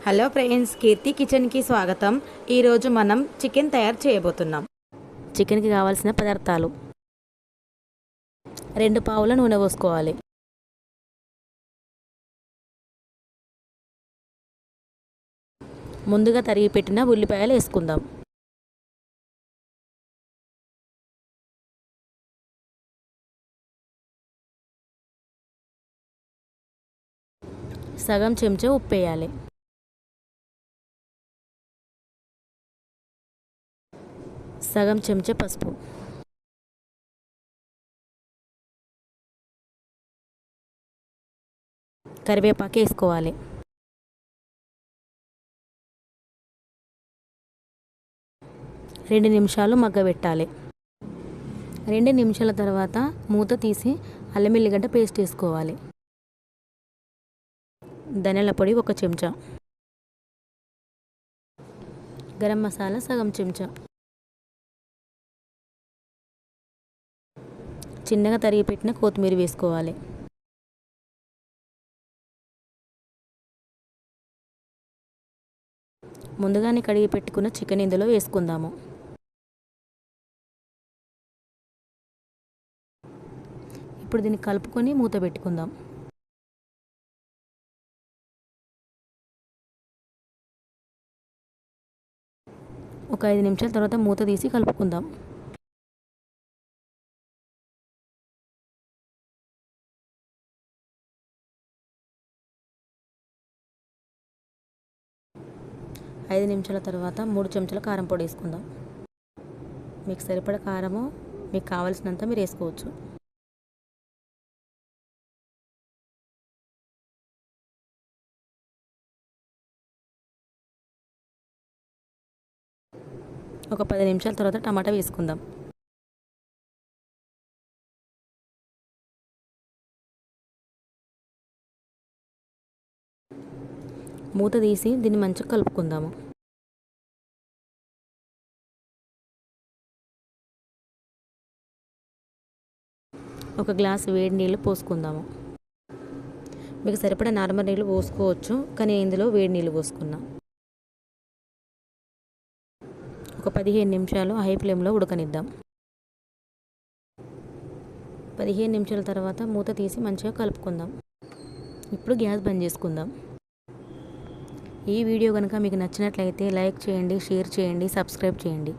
Hello friends, కీర్తి కిచెన్కి స్వాగతం. ఈరోజు మనం చికెన్ తయారు చేయబోతున్నాం. చికెన్కి కావాల్సిన పదార్థాలు: 2 పావుల నూనె పోసుకోవాలి. ముందుగా తరిగి పెట్టిన ఉల్లిపాయలు వేసుకుందాం. సగం చెంచా ఉప్పు వేయాలి. సగం చెంచా పసుపు, కరివేపాకు వేసుకోవాలి. రెండు నిమిషాలు మగ్గబెట్టాలి. 2 నిమిషాల తర్వాత మూత తీసి అల్లం ఎల్లిగడ్డ పేస్ట్ వేసుకోవాలి. ధనియాల పొడి 1 చెంచా, గరం మసాలా సగం చెంచా, చిన్నగా తరిగి పెట్టిన కొత్తిమీర వేసుకోవాలి. ముందుగానే కడిగి పెట్టుకున్న చికెన్ ఇందులో వేసుకుందాము. ఇప్పుడు దీన్ని కలుపుకొని మూత పెట్టుకుందాం. ఒక 5 నిమిషాల తర్వాత మూత తీసి కలుపుకుందాం. ఐదు నిమిషాల తర్వాత 3 చెంచాల కారం పొడి వేసుకుందాం. మీకు సరిపడా కారము మీకు కావాల్సినంత మీరు వేసుకోవచ్చు. ఒక 10 నిమిషాల తర్వాత టమాటా వేసుకుందాం. మూత తీసి దీన్ని మంచిగా కలుపుకుందాము. ఒక గ్లాస్ వేడి నీళ్ళు పోసుకుందాము. మీకు సరిపడా నార్మల్ నీళ్ళు పోసుకోవచ్చు, కానీ ఇందులో వేడి నీళ్ళు పోసుకున్నా. ఒక 15 నిమిషాలు హై ఫ్లేమ్లో ఉడకనిద్దాం. 15 నిమిషాల తర్వాత మూత తీసి మంచిగా కలుపుకుందాం. ఇప్పుడు గ్యాస్ బంద్ చేసుకుందాం. ఈ వీడియో కనుక మీకు నచ్చినట్లయితే లైక్ చేయండి, షేర్ చేయండి, సబ్స్క్రైబ్ చేయండి.